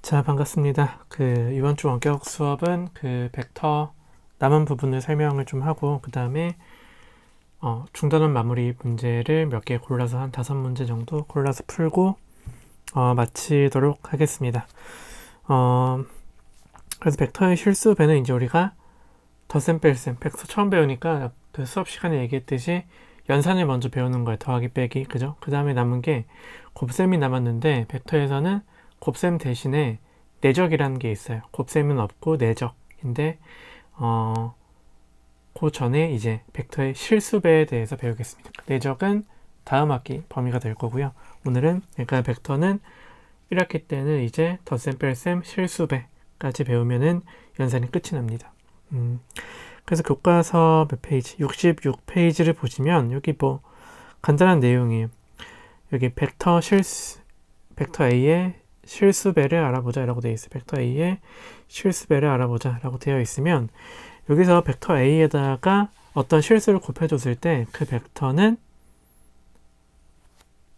자, 반갑습니다. 이번 주 원격 수업은 벡터 남은 부분을 설명을 좀 하고, 그 다음에 중단원 마무리 문제를 몇 개 골라서 한 5문제 정도 골라서 풀고 마치도록 하겠습니다. 그래서 벡터의 실수 배는 이제 우리가 덧셈 뺄셈, 벡터 처음 배우니까 그 수업 시간에 얘기했듯이 연산을 먼저 배우는 거예요. 더하기 빼기, 그죠? 그 다음에 남은 게 곱셈이 남았는데, 벡터에서는 곱셈 대신에 내적이라는 게 있어요. 곱셈은 없고 내적인데 그 전에 이제 벡터의 실수배에 대해서 배우겠습니다. 내적은 다음 학기 범위가 될 거고요. 오늘은 그러니까 벡터는 1학기 때는 이제 덧셈 뺄셈 실수배까지 배우면은 연산이 끝이 납니다. 그래서 교과서 몇 페이지? 66페이지를 보시면 여기 뭐 간단한 내용이에요. 여기 벡터 A의 실수배를 알아보자 라고 되어 있어요. 벡터 A의 실수배를 알아보자 라고 되어 있으면 여기서 벡터 A에다가 어떤 실수를 곱해줬을 때 그 벡터는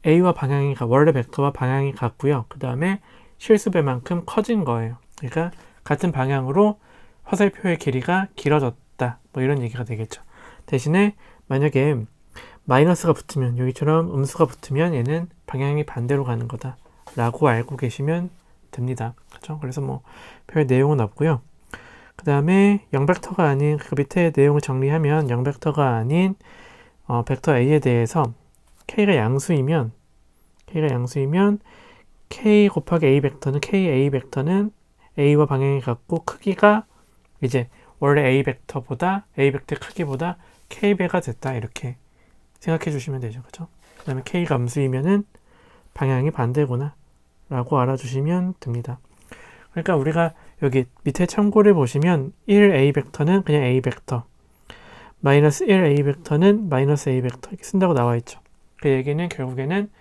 A와 원래 벡터와 방향이 같고요. 그 다음에 실수배만큼 커진 거예요. 그러니까 같은 방향으로 화살표의 길이가 길어졌다. 뭐 이런 얘기가 되겠죠. 대신에 만약에 마이너스가 붙으면 여기처럼 음수가 붙으면 얘는 방향이 반대로 가는 거다 라고 알고 계시면 됩니다. 그렇죠? 그래서 뭐 별 내용은 없고요. 그 다음에 0벡터가 아닌 그 밑에 내용을 정리하면 0벡터가 아닌 벡터 A에 대해서 K가 양수이면 K 곱하기 A 벡터는 A와 방향이 같고 크기가 이제 원래 A 벡터의 크기보다 K배가 됐다 이렇게 생각해 주시면 되죠. 그죠? 그 다음에 K가 음수이면은 방향이 반대구나 라고 알아주시면 됩니다. 그러니까 우리가 여기 밑에 참고를 보시면 1A 벡터는 그냥 A 벡터, 마이너스 1A 벡터는 마이너스 A 벡터 이렇게 쓴다고 나와 있죠. 그 얘기는 결국에는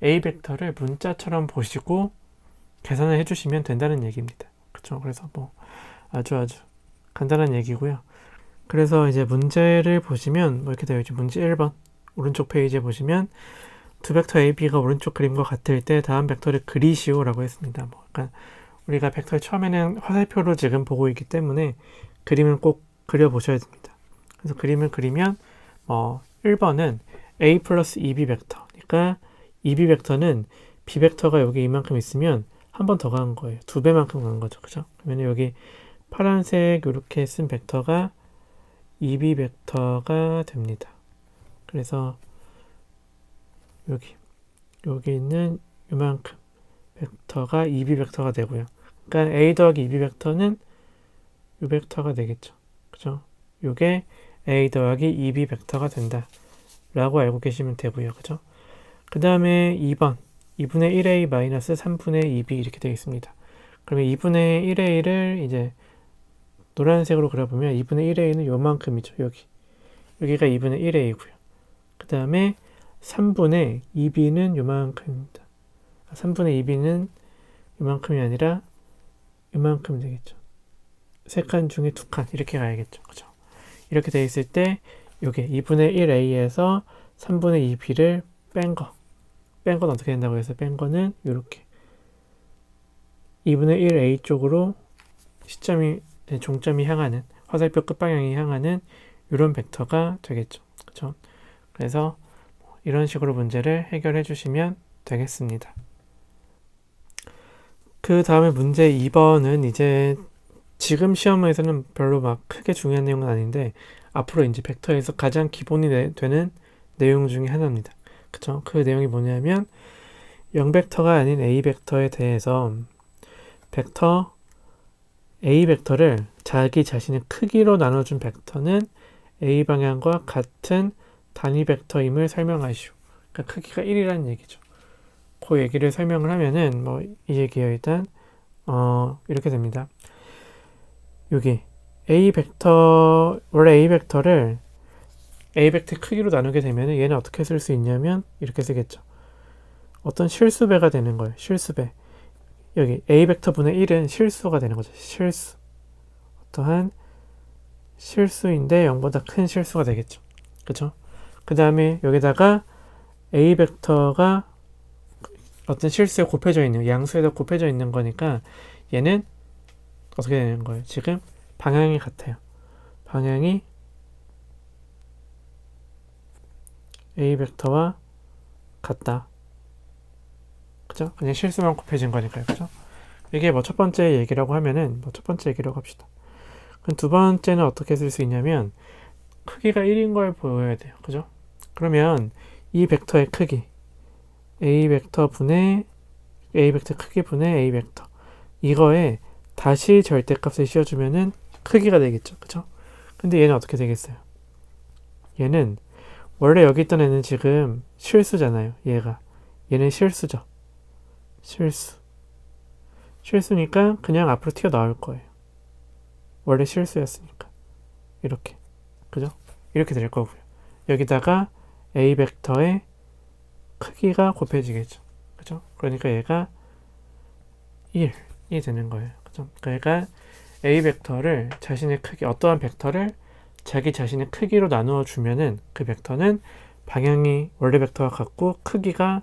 A 벡터를 문자처럼 보시고 계산을 해주시면 된다는 얘기입니다. 그렇죠? 그래서 뭐 아주 간단한 얘기고요. 그래서 이제 문제를 보시면 뭐 이렇게 되어 있죠. 문제 1번 오른쪽 페이지에 보시면 두 벡터 A, B가 오른쪽 그림과 같을 때 다음 벡터를 그리시오 라고 했습니다. 뭐 약간 우리가 벡터를 처음에는 화살표로 지금 보고 있기 때문에 그림을 꼭 그려보셔야 됩니다. 그래서 그림을 그리면 1번은 A 플러스 2B 벡터, 그러니까 2B 벡터는 B 벡터가 여기 이만큼 있으면 한 번 더 간 거예요. 2배만큼 간 거죠. 그죠? 그러면 여기 파란색 이렇게 쓴 벡터가 2B 벡터가 됩니다. 그래서 여기 있는 이만큼 벡터가 2B 벡터가 되고요. 그러니까 A 더하기 2B 벡터는 이 벡터가 되겠죠. 그죠? 요게 A 더하기 2B 벡터가 된다 라고 알고 계시면 되고요. 그죠? 그 다음에 2번 2분의 1A 마이너스 3분의 2B 이렇게 되어 있습니다. 그러면 2분의 1A를 이제 노란색으로 그려보면 2분의 1A는 요만큼이죠. 여기가 2분의 1A고요. 그 다음에 3분의 2B는 요만큼입니다. 3분의 2B는 요만큼이 아니라 요만큼 되겠죠. 3칸 중에 2칸 이렇게 가야겠죠. 그죠? 이렇게 돼 있을 때 요게 2분의 1A에서 3분의 2B를 뺀 건 어떻게 된다고 해서 뺀 거는 요렇게 2분의 1A 쪽으로 종점이 향하는 화살표 끝방향이 향하는 이런 벡터가 되겠죠. 그죠? 그래서 이런 식으로 문제를 해결해 주시면 되겠습니다. 그 다음에 문제 2번은 이제 지금 시험에서는 별로 막 크게 중요한 내용은 아닌데 앞으로 이제 벡터에서 가장 기본이 되는 내용 중에 하나입니다. 그쵸? 그 내용이 뭐냐면 0벡터가 아닌 A 벡터에 대해서 벡터 A 벡터를 자기 자신의 크기로 나눠준 벡터는 A 방향과 같은 단위 벡터임을 설명하시오. 그러니까 크기가 1이라는 얘기죠. 그 얘기를 설명을 하면은 이 얘기예요. 일단 이렇게 됩니다. 여기 원래 A 벡터를 A 벡터 크기로 나누게 되면 얘는 어떻게 쓸 수 있냐면 이렇게 쓰겠죠. 어떤 실수배가 되는 거예요. 실수배. 여기 A 벡터분의 1은 실수가 되는 거죠. 실수. 어떠한 실수인데 0보다 큰 실수가 되겠죠. 그죠? 그 다음에 여기다가 A 벡터가 어떤 실수에 곱해져 있는, 양수에다 곱해져 있는 거니까 얘는 어떻게 되는 거예요? 지금 방향이 같아요. 방향이 A 벡터와 같다. 그죠? 그냥 실수만 곱해진 거니까요. 그죠? 이게 뭐 첫 번째 얘기라고 하면은 뭐 첫 번째 얘기라고 합시다. 그럼 두 번째는 어떻게 쓸 수 있냐면 크기가 1인 걸 보여야 돼요. 그죠? 그러면 이 벡터의 크기 A 벡터 분의 A 벡터 크기 분의 A 벡터 이거에 다시 절대값을 씌워주면은 크기가 되겠죠. 그죠? 근데 얘는 어떻게 되겠어요? 얘는 원래 여기 있던 애는 지금 실수잖아요. 얘는 실수죠. 실수니까 그냥 앞으로 튀어나올 거예요. 원래 실수였으니까 이렇게. 그죠? 이렇게 될 거고요. 여기다가 A 벡터의 크기가 곱해지겠죠. 그죠? 그러니까 얘가 1이 되는 거예요. 그죠? 그러니까 A 벡터를 자신의 크기, 어떠한 벡터를 자기 자신의 크기로 나누어 주면은 그 벡터는 방향이 원래 벡터와 같고 크기가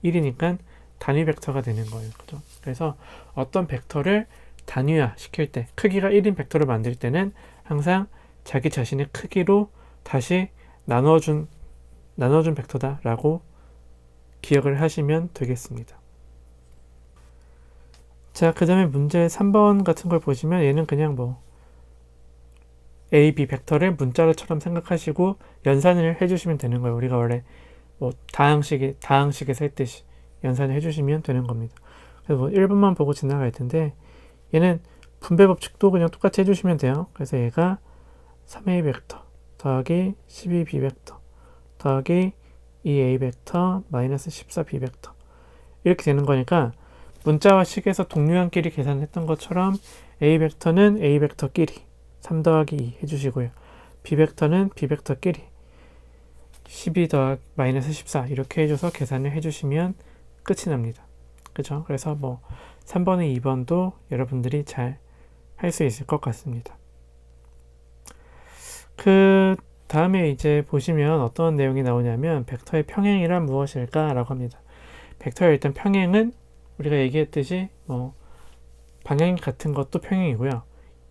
1이니까 단위 벡터가 되는 거예요. 그죠? 그래서 어떤 벡터를 단위화 시킬 때, 크기가 1인 벡터를 만들 때는 항상 자기 자신의 크기로 다시 나눠준 벡터다라고 기억을 하시면 되겠습니다. 자, 그 다음에 문제 3번 같은 걸 보시면 얘는 그냥 뭐 A, B 벡터를 문자로처럼 생각하시고 연산을 해주시면 되는 거예요. 우리가 원래 뭐 다항식에서 했듯이 연산을 해주시면 되는 겁니다. 그래서 뭐 1번만 보고 지나갈 텐데 얘는 분배 법칙도 그냥 똑같이 해주시면 돼요. 그래서 얘가 3A 벡터 더하기 12B 벡터 더하기 2A 벡터 마이너스 14B 벡터 이렇게 되는 거니까 문자와 식에서 동류한끼리 계산했던 것처럼 A 벡터는 A 벡터끼리 3 더하기 2 해주시고요. B 벡터는 B 벡터끼리 12 더하기 마이너스 14 이렇게 해줘서 계산을 해주시면 끝이 납니다. 그죠? 그래서 뭐 3번에 2번도 여러분들이 잘 할 수 있을 것 같습니다. 그 다음에 이제 보시면 어떤 내용이 나오냐면 벡터의 평행이란 무엇일까? 라고 합니다. 벡터의 일단 평행은 우리가 얘기했듯이 뭐 방향이 같은 것도 평행이고요.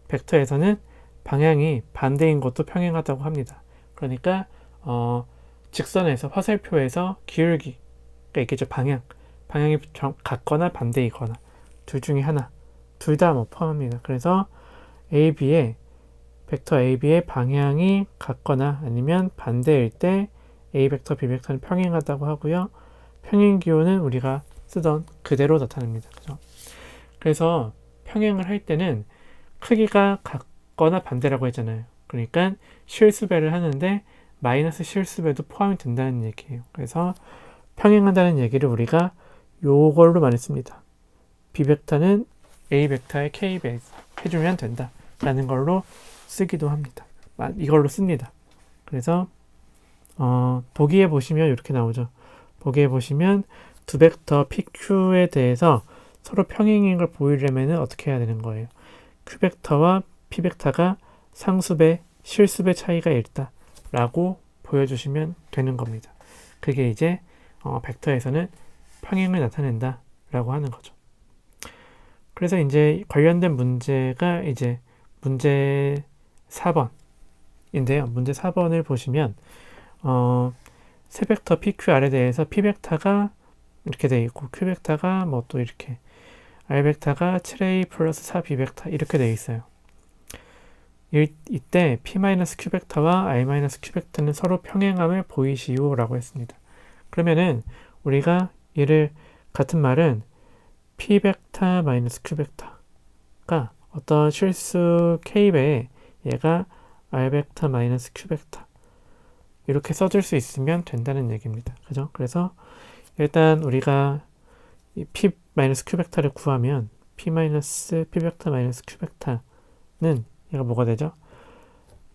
벡터에서는 방향이 반대인 것도 평행하다고 합니다. 그러니까 직선에서 화살표에서 기울기가 있겠죠. 방향이 같거나 반대이거나 둘 중에 하나, 둘 다 뭐 포함합니다. 그래서 벡터 AB의 방향이 같거나 아니면 반대일 때 A 벡터, B 벡터는 평행하다고 하고요. 평행 기호는 우리가 쓰던 그대로 나타납니다. 그죠? 그래서 평행을 할 때는 크기가 같거나 반대라고 했잖아요. 그러니까 실수배를 하는데 마이너스 실수배도 포함이 된다는 얘기예요. 그래서 평행한다는 얘기를 우리가 요걸로 많이 씁니다. B 벡터는 A 벡터의 K배 해주면 된다 라는 걸로 쓰기도 합니다. 이걸로 씁니다. 그래서 보기에 보시면 이렇게 나오죠. 보기에 보시면 두 벡터 PQ에 대해서 서로 평행인 걸 보이려면 어떻게 해야 되는 거예요? Q 벡터와 P 벡터가 상수배, 실수배 차이가 있다 라고 보여주시면 되는 겁니다. 그게 이제 벡터에서는 평행을 나타낸다 라고 하는 거죠. 그래서 이제 관련된 문제가 이제 문제 4번인데요. 문제 4번을 보시면 세 벡터 PQR에 대해서 P 벡터가 이렇게 되어 있고 Q 벡터가 뭐 또 이렇게 R 벡터가 7A 플러스 4B 벡터 이렇게 되어 있어요. 이때 P-Q 벡터와 R-Q 벡터는 서로 평행함을 보이시오 라고 했습니다. 그러면은 우리가 얘를 같은 말은 P 벡터 마이너스 Q 벡터가 어떤 실수 K배에 얘가 R 벡터 마이너스 Q 벡터 이렇게 써줄 수 있으면 된다는 얘기입니다. 그죠? 그래서 일단 우리가 이 P 마이너스 Q 벡터를 구하면 P 벡터 마이너스 Q 벡터는 얘가 뭐가 되죠?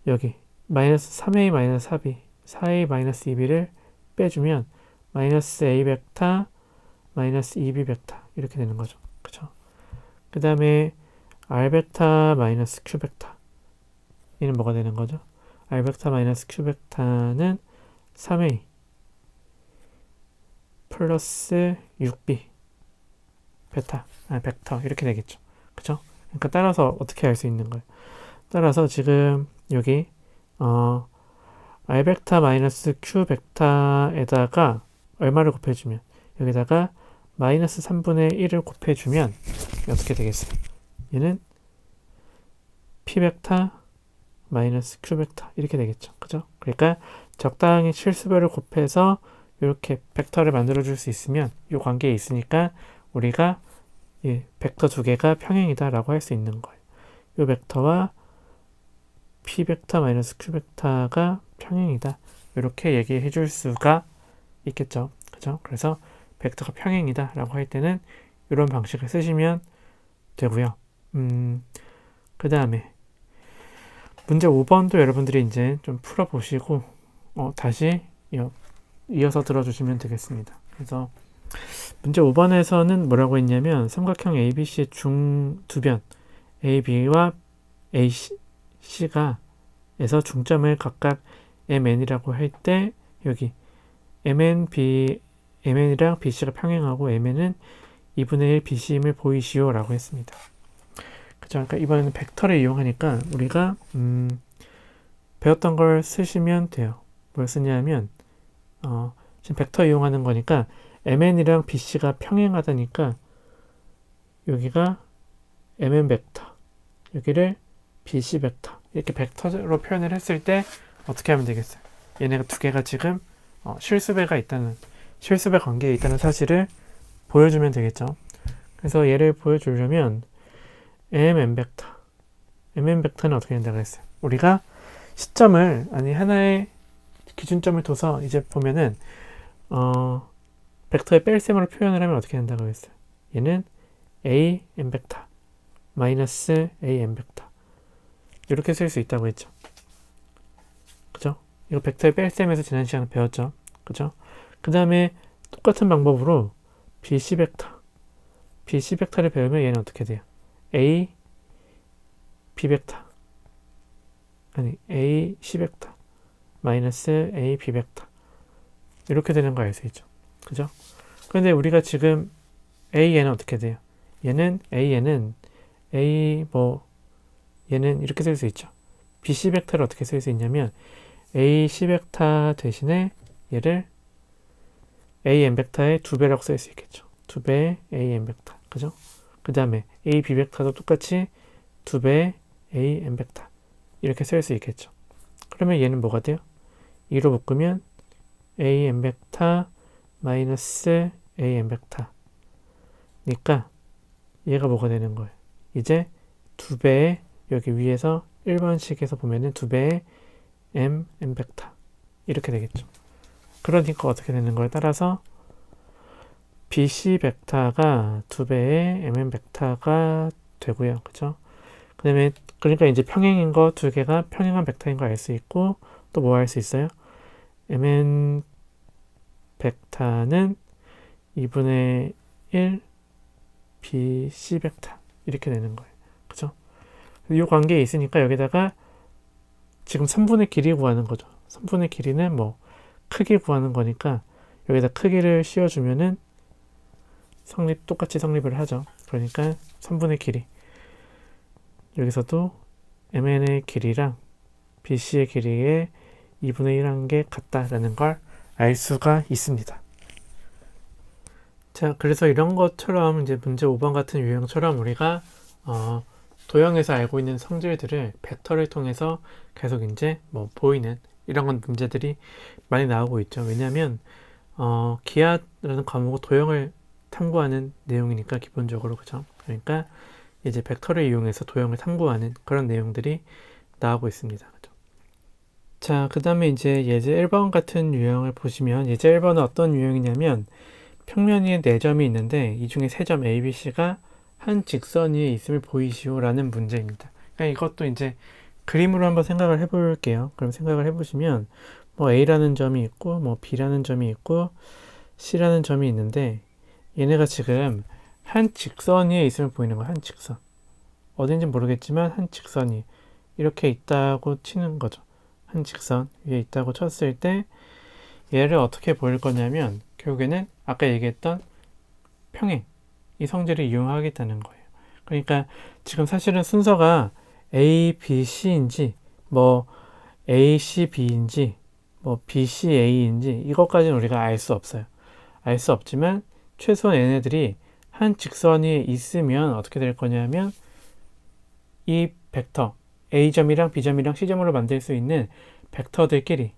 여기 마이너스 3A 마이너스 4B 4A 마이너스 2B를 빼주면 마이너스 A 벡터 마이너스 2B 벡터 이렇게 되는 거죠. 그죠? 그 다음에 R 벡터 마이너스 Q 벡터 얘는 뭐가 되는 거죠? R 벡터 마이너스 Q 벡터는 3A 플러스 6B 벡터 이렇게 되겠죠. 그죠? 그러니까 따라서 어떻게 알 수 있는 거예요? 따라서 지금 여기 I 벡터 마이너스 Q 벡터에다가 얼마를 곱해주면 여기다가 마이너스 3분의 1을 곱해주면 어떻게 되겠어요? 얘는 P 벡터 마이너스 Q 벡터 이렇게 되겠죠. 그죠? 그러니까 적당히 실수별을 곱해서 이렇게 벡터를 만들어 줄 수 있으면 이 관계에 있으니까 우리가 이 벡터 두 개가 평행이다 라고 할 수 있는 거예요. 이 벡터와 P 벡터 마이너스 Q 벡터가 평행이다. 이렇게 얘기해 줄 수가 있겠죠. 그죠? 그래서 벡터가 평행이다 라고 할 때는 이런 방식을 쓰시면 되고요. 그 다음에 문제 5번도 여러분들이 이제 좀 풀어보시고 다시 이어서 들어주시면 되겠습니다. 그래서 문제 5번에서는 뭐라고 했냐면 삼각형 ABC의 중두변 AB와 AC가 에서 중점을 각각 MN이라고 할 때 여기 MN이랑 BC가 평행하고 MN은 2분의 1 BC임을 보이시오 라고 했습니다. 그죠? 그러니까 이번에는 벡터를 이용하니까 우리가 배웠던 걸 쓰시면 돼요. 뭘 쓰냐면 지금 벡터 이용하는 거니까 MN이랑 BC가 평행하다니까 여기가 MN 벡터 여기를 BC 벡터 이렇게 벡터로 표현을 했을 때 어떻게 하면 되겠어요? 얘네가 두 개가 지금 실수배가 있다는 실수배 관계에 있다는 사실을 보여주면 되겠죠. 그래서 얘를 보여주려면 MN 벡터는 어떻게 된다고 했어요? 우리가 시점을 하나의 기준점을 둬서 이제 보면은 벡터의 뺄셈으로 표현을 하면 어떻게 된다고 했어요? 얘는 AN 벡터 마이너스 AN 벡터 이렇게 쓸 수 있다고 했죠. 그죠? 이거 벡터의 뺄셈에서 지난 시간에 배웠죠. 그죠? 그 다음에 똑같은 방법으로 BC 벡터를 배우면 얘는 어떻게 돼요? A C 벡터 마이너스 A B 벡터 이렇게 되는 거 알 수 있죠. 그죠? 그런데 우리가 지금 얘는 어떻게 돼요? 얘는 얘는 이렇게 쓸 수 있죠. BC 벡터를 어떻게 쓸 수 있냐면 AC 벡터 대신에 얘를 AN 벡터의 2배라고 쓸 수 있겠죠. 2배의 AN 벡터. 그죠? 그 다음에 AB 벡터도 똑같이 2배의 AN 벡터. 이렇게 쓸 수 있겠죠. 그러면 얘는 뭐가 돼요? 2로 묶으면 AN 벡터 마이너스 AN 벡터. 그러니까 얘가 뭐가 되는 거예요? 이제 2배의 여기 위에서 1번식에서 보면은 2배의 MN 벡터 이렇게 되겠죠. 그러니까 어떻게 되는 거에 따라서 BC 벡터가 2배의 MN 벡터가 되고요. 그죠? 그러니까 이제 평행인 거 두 개가 평행한 벡터인 거 알 수 있고 또 뭐 할 수 있어요? MN 벡터는 2분의 1 BC 벡터 이렇게 되는 거예요. 그죠? 이 관계에 있으니까 여기다가 지금 3분의 길이 구하는 거죠. 3분의 길이는 뭐 크기 구하는 거니까 여기다 크기를 씌워주면은 똑같이 성립을 하죠. 그러니까 3분의 길이 여기서도 MN의 길이랑 BC의 길이의 2분의 1한 게 같다라는 걸 알 수가 있습니다. 자, 그래서 이런 것처럼 이제 문제 5번 같은 유형처럼 우리가 도형에서 알고 있는 성질들을 벡터를 통해서 계속 이제 보이는 이런 건 문제들이 많이 나오고 있죠. 왜냐하면 기하라는 과목은 도형을 탐구하는 내용이니까 기본적으로 그죠. 그러니까 이제 벡터를 이용해서 도형을 탐구하는 그런 내용들이 나오고 있습니다. 그죠? 자, 그 다음에 이제 예제 1번 같은 유형을 보시면 예제 1번은 어떤 유형이냐면 평면 위에 4점이 있는데 이 중에 3점 A, B, C가 한 직선 위에 있음을 보이시오 라는 문제입니다. 그러니까 이것도 이제 그림으로 한번 생각을 해볼게요. 그럼 생각을 해보시면 A라는 점이 있고 B라는 점이 있고 C라는 점이 있는데 얘네가 지금 한 직선 위에 있음을 보이는 거예요. 한 직선. 어딘지 모르겠지만 한 직선이 이렇게 있다고 치는 거죠. 한 직선 위에 있다고 쳤을 때 얘를 어떻게 보일 거냐면 결국에는 아까 얘기했던 평행 이 성질을 이용하겠다는 거예요. 그러니까 지금 사실은 순서가 A, B, C인지 뭐 A, C, B인지 뭐 B, C, A인지 이것까지는 우리가 알 수 없어요. 알 수 없지만 최소한 얘네들이 한 직선 위에 있으면 어떻게 될 거냐면 이 벡터 A점이랑 B점이랑 C점으로 만들 수 있는 벡터들끼리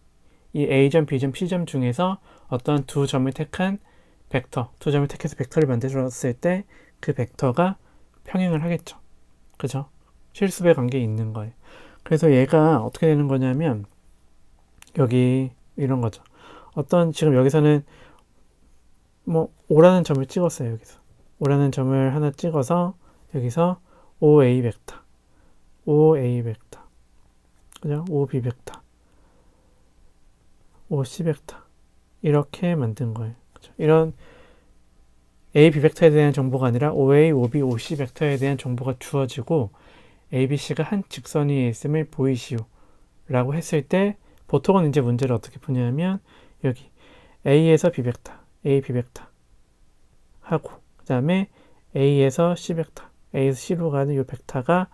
이 A점, B점, C점 중에서 어떤 두 점을 택한 벡터, 두 점을 택해서 벡터를 만들었을 때 그 벡터가 평행을 하겠죠. 그죠? 실수배 관계에 있는 거예요. 그래서 얘가 어떻게 되는 거냐면 여기 이런 거죠. 어떤 지금 여기서는 뭐 O라는 점을 찍었어요. 여기서 O라는 점을 하나 찍어서 여기서 OA 벡터, OA 벡터, 그죠? OB 벡터, OC 벡터 이렇게 만든 거예요. 그죠? 이런 A, B 벡터에 대한 정보가 아니라 OA, OB, OC 벡터에 대한 정보가 주어지고 A, B, C가 한 직선 위에 있음을 보이시오 라고 했을 때 보통은 이제 문제를 어떻게 푸냐면 여기 A에서 B 벡터, A, B 벡터 하고 그 다음에 A에서 C 벡터, A에서 C로 가는 이 벡터가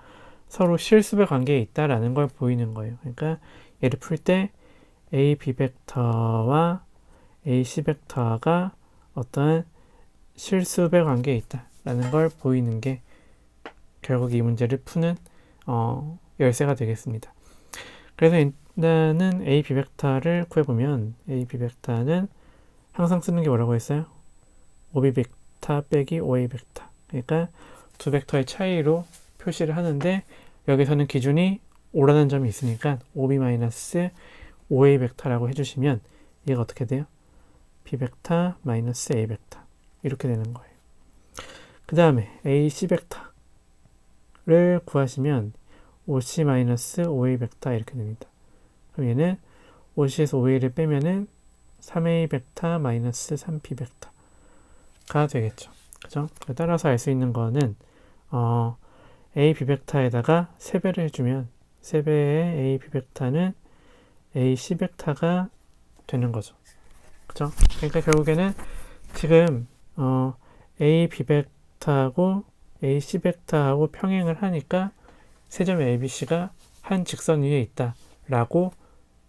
서로 실수배 관계에 있다라는 걸 보이는 거예요. 그러니까 얘를 풀 때 A, B 벡터와 A, C 벡터가 어떤 실수배 관계에 있다라는 걸 보이는 게 결국 이 문제를 푸는 열쇠가 되겠습니다. 그래서 일단은 A, B 벡터를 구해보면 A, B 벡터는 항상 쓰는 게 뭐라고 했어요? OB 벡터 빼기 OA 벡터. 그러니까 두 벡터의 차이로 표시를 하는데 여기서는 기준이 O라는 점이 있으니까 OB-OA 벡터라고 해주시면 얘가 어떻게 돼요? B 벡터 마이너스 A 벡터 이렇게 되는 거예요. 그 다음에 AC 벡터를 구하시면 OC-OA 벡터 이렇게 됩니다. 그럼 얘는 OC에서 OA를 빼면은 3A 벡터 마이너스 3B 벡터가 되겠죠. 그죠? 따라서 알 수 있는 거는 A, B 벡터에다가 3배를 해주면 3배의 A, B 벡터는 A, C 벡터가 되는 거죠. 그죠? 그러니까 결국에는 지금 A, B 벡터하고 A, C 벡터하고 평행을 하니까 세점 A, B, C가 한 직선 위에 있다라고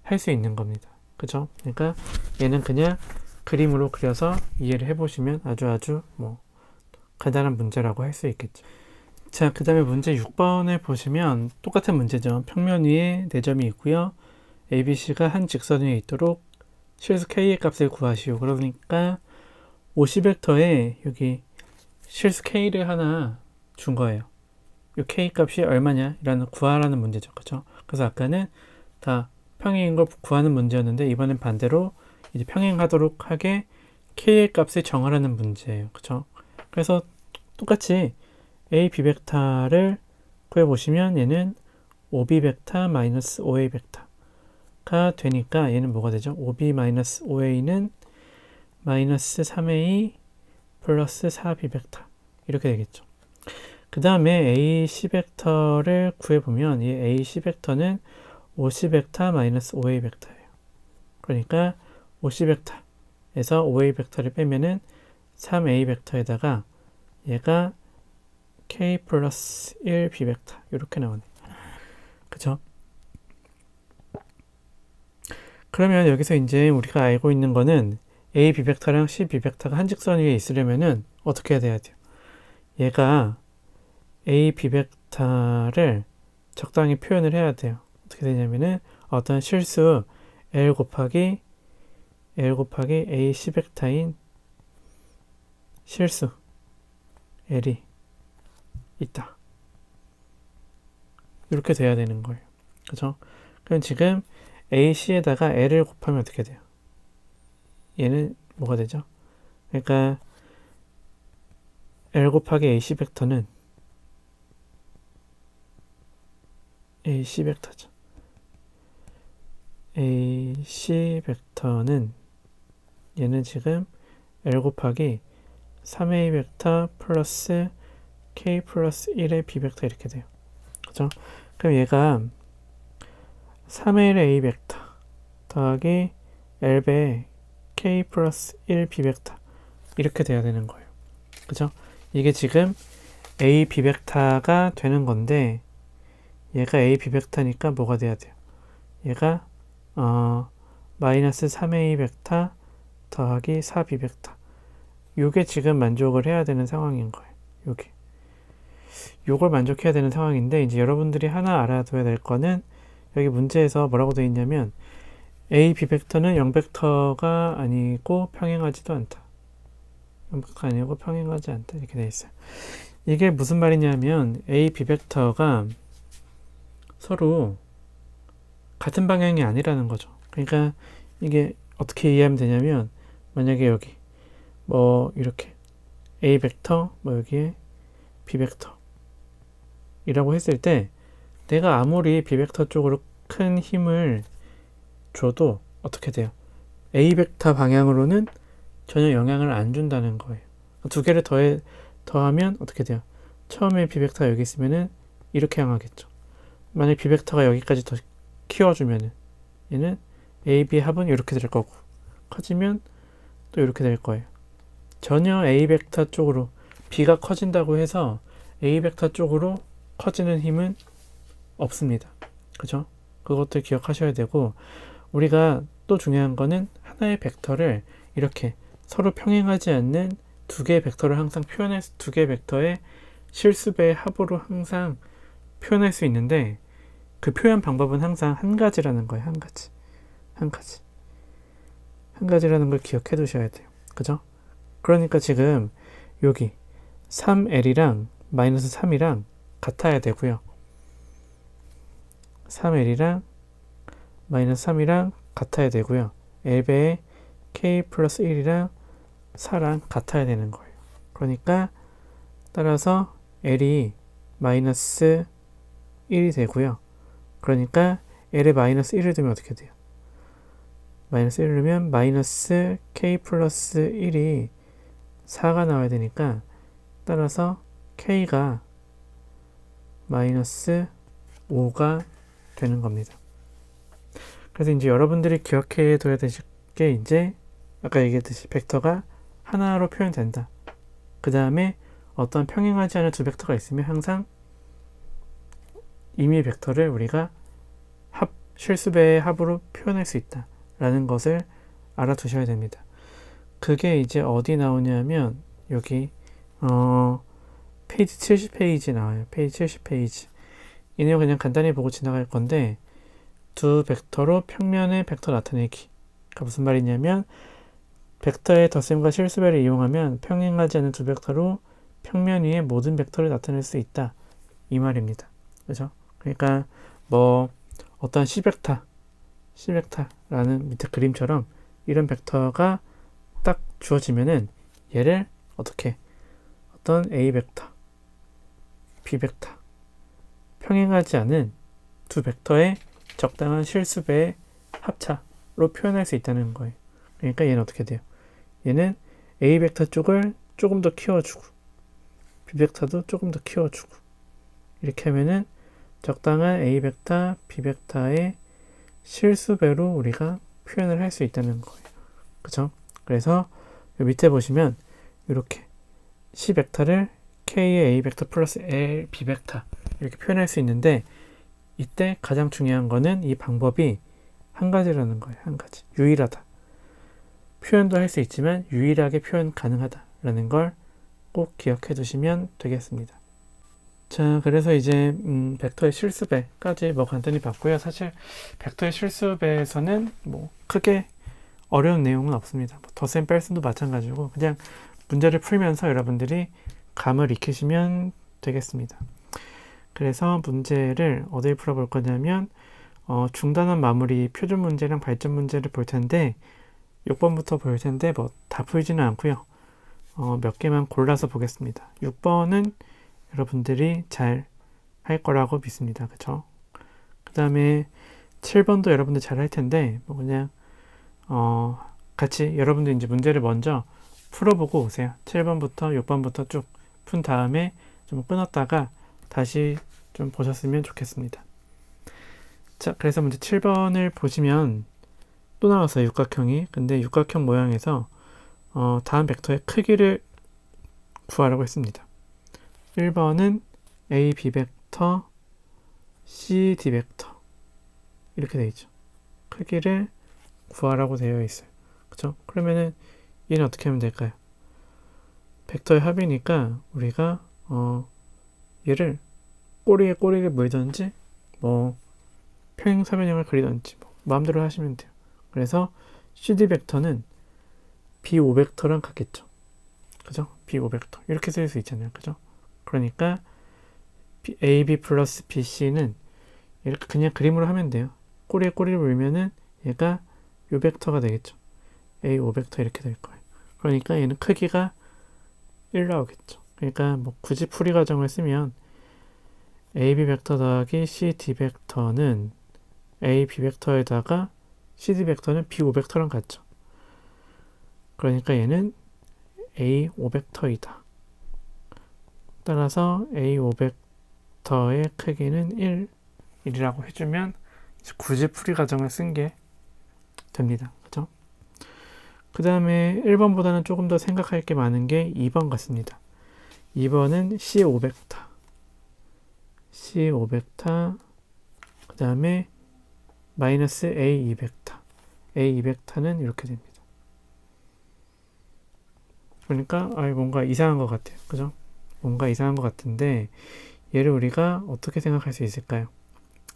할 수 있는 겁니다. 그죠? 그러니까 얘는 그냥 그림으로 그려서 이해를 해보시면 아주 뭐 간단한 문제라고 할 수 있겠죠. 자, 그 다음에 문제 6번을 보시면 똑같은 문제죠. 평면 위에 4점이 있고요. A, B, C가 한 직선 위에 있도록 실수 K의 값을 구하시오. 그러니까 OC 벡터에 여기 실수 K를 하나 준 거예요. 이 K 값이 얼마냐? 라는 구하라는 문제죠. 그죠? 그래서 아까는 다 평행인 걸 구하는 문제였는데 이번엔 반대로 이제 평행하도록 하게 K의 값을 정하라는 문제예요. 그죠? 그래서 똑같이 A, B 벡터를 구해보시면 얘는 OB 벡터 마이너스 OA 벡터가 되니까 얘는 뭐가 되죠? OB 마이너스 OA는 마이너스 3A 플러스 4B 벡터 이렇게 되겠죠. 그 다음에 AC 벡터를 구해보면 이 AC 벡터는 OC 벡터 마이너스 OA 벡터예요. 그러니까 OC 벡터에서 OA 벡터를 빼면은 3A 벡터에다가 얘가 K 플러스 1 B 벡터 이렇게 나오네. 그죠? 그러면 여기서 이제 우리가 알고 있는 거는 A, B 벡터랑 C, B 벡터가 한 직선 위에 있으려면은 어떻게 해야 돼요? 얘가 A, B 벡터를 적당히 표현을 해야 돼요. 어떻게 되냐면은 어떤 실수 L 곱하기 A, C 벡터인 실수 L이 있다. 이렇게 돼야 되는 거예요. 그죠? 그럼 지금 AC에다가 L을 곱하면 어떻게 돼요? 얘는 뭐가 되죠? 그러니까 L 곱하기 AC 벡터는 AC 벡터죠. AC 벡터는 얘는 지금 L 곱하기 3A 벡터 플러스 K 플러스 1의 B 벡터 이렇게 돼요. 그죠? 그럼 얘가 3L의 A 벡터 더하기 L배의 K 플러스 1 B 벡터 이렇게 돼야 되는 거예요. 그죠? 이게 지금 A 비벡터가 되는 건데 얘가 A 비벡터니까 뭐가 돼야 돼요? 얘가 마이너스 3A 벡터 더하기 4B 벡터. 요게 지금 만족을 해야 되는 상황인 거예요. 요걸 만족해야 되는 상황인데 이제 여러분들이 하나 알아둬야 될 거는 여기 문제에서 뭐라고 되어 있냐면 A 비벡터는 0벡터가 아니고 평행하지도 않다. 0벡터가 아니고 평행하지 않다. 이렇게 되어 있어요. 이게 무슨 말이냐면 A 비벡터가 서로 같은 방향이 아니라는 거죠. 그러니까 이게 어떻게 이해하면 되냐면 만약에 여기 뭐 이렇게 A 벡터 뭐 여기에 B 벡터 이라고 했을 때 내가 아무리 B 벡터 쪽으로 큰 힘을 줘도 어떻게 돼요? A 벡터 방향으로는 전혀 영향을 안 준다는 거예요. 두 개를 더하면 어떻게 돼요? 처음에 B 벡터가 여기 있으면은 이렇게 향하겠죠. 만약 B 벡터가 여기까지 더 키워주면은 얘는 A, B 합은 이렇게 될 거고 커지면 또 이렇게 될 거예요. 전혀 A 벡터 쪽으로 B가 커진다고 해서 A 벡터 쪽으로 커지는 힘은 없습니다. 그죠? 그것도 기억하셔야 되고 우리가 또 중요한 거는 하나의 벡터를 이렇게 서로 평행하지 않는 두 개의 벡터를 항상 표현해서 두 개의 벡터의 실수배의 합으로 항상 표현할 수 있는데 그 표현 방법은 항상 한 가지라는 거예요. 한 가지라는 걸 기억해 두셔야 돼요. 그죠? 그러니까 지금 여기 3L이랑 마이너스 3이랑 같아야 되고요. 3L이랑 마이너스 3이랑 같아야 되고요. L배의 K 플러스 1이랑 4랑 같아야 되는 거예요. 그러니까 따라서 L이 마이너스 1이 되고요. 그러니까 L에 마이너스 1을 두면 어떻게 돼요? 마이너스 1을 두면 마이너스 K 플러스 1이 4가 나와야 되니까 따라서 K가 마이너스 5가 되는 겁니다. 그래서 이제 여러분들이 기억해 둬야 되실 게 이제 아까 얘기했듯이 벡터가 하나로 표현된다. 그 다음에 어떤 평행하지 않은 두 벡터가 있으면 항상 임의 벡터를 우리가 실수배의 합으로 표현할 수 있다. 라는 것을 알아두셔야 됩니다. 그게 이제 어디 나오냐면 여기 페이지 70페이지 나와요. 페이지 70페이지. 이 내용 그냥 간단히 보고 지나갈 건데 두 벡터로 평면의 벡터 나타내기. 그러니까 무슨 말이냐면 벡터의 덧셈과 실수배를 이용하면 평행하지 않은 두 벡터로 평면 위의 모든 벡터를 나타낼 수 있다. 이 말입니다. 그죠? 그러니까 뭐 어떤 C벡터라는 밑에 그림처럼 이런 벡터가 딱 주어지면은 얘를 어떻게 어떤 A 벡터, B 벡터 평행하지 않은 두 벡터의 적당한 실수배의 합차로 표현할 수 있다는 거예요. 그러니까 얘는 어떻게 돼요? 얘는 A 벡터 쪽을 조금 더 키워주고 B 벡터도 조금 더 키워주고 이렇게 하면은 적당한 A 벡터, B 벡터의 실수배로 우리가 표현을 할 수 있다는 거예요. 그죠? 그래서 밑에 보시면 이렇게 C 벡터를 K의 A 벡터 플러스 L B 벡터 이렇게 표현할 수 있는데 이때 가장 중요한 거는 이 방법이 한 가지라는 거예요. 한 가지. 유일하다. 표현도 할 수 있지만 유일하게 표현 가능하다라는 걸 꼭 기억해 두시면 되겠습니다. 자, 그래서 이제 벡터의 실수배까지 뭐 간단히 봤고요. 사실 벡터의 실수배에서는 뭐 크게 어려운 내용은 없습니다. 뭐 덧셈 뺄셈도 마찬가지고 그냥 문제를 풀면서 여러분들이 감을 익히시면 되겠습니다. 그래서 문제를 어디에 풀어볼 거냐면 중단원 마무리 표준 문제랑 발전 문제를 볼 텐데 6번부터 볼 텐데 뭐 다 풀지는 않고요. 몇 개만 골라서 보겠습니다. 6번은 여러분들이 잘 할 거라고 믿습니다. 그쵸? 그 다음에 7번도 여러분들 잘 할 텐데 뭐 그냥 같이 여러분들 이제 문제를 먼저 풀어보고 오세요. 7번부터 6번부터 쭉 푼 다음에 좀 끊었다가 다시 좀 보셨으면 좋겠습니다. 자, 그래서 문제 7번을 보시면 또 나왔어요. 육각형이. 근데 육각형 모양에서 다음 벡터의 크기를 구하라고 했습니다. 1번은 A, B 벡터, C, D 벡터 이렇게 되어 있죠. 크기를 구하라고 되어 있어요. 그쵸? 그러면은 얘는 어떻게 하면 될까요? 벡터의 합이니까 우리가 얘를 꼬리에 꼬리를 물든지 뭐 평행사변형을 그리든지 뭐 마음대로 하시면 돼요. 그래서 CD 벡터는 B5 벡터랑 같겠죠. 그죠? B5 벡터 이렇게 쓸 수 있잖아요. 그죠? 그러니까 AB 플러스 BC는 이렇게 그냥 그림으로 하면 돼요. 꼬리에 꼬리를 물면은 얘가 요 벡터가 되겠죠. A5 벡터 이렇게 될 거예요. 그러니까 얘는 크기가 1 나오겠죠. 그러니까 뭐 굳이 풀이 과정을 쓰면 AB 벡터 더하기 CD 벡터는 AB 벡터에다가 CD 벡터는 B5 벡터랑 같죠. 그러니까 얘는 A5 벡터이다. 따라서 A5 벡터의 크기는 1이라고 해주면 굳이 풀이 과정을 쓴 게 됩니다. 그죠? 그 다음에 1번보다는 조금 더 생각할 게 많은 게 2번 같습니다. 2번은 C5 벡터. C5 벡터, 그 다음에 마이너스 A2 벡터. A2 벡터는 이렇게 됩니다. 그러니까 뭔가 이상한 것 같아요. 그죠? 뭔가 이상한 것 같은데 얘를 우리가 어떻게 생각할 수 있을까요?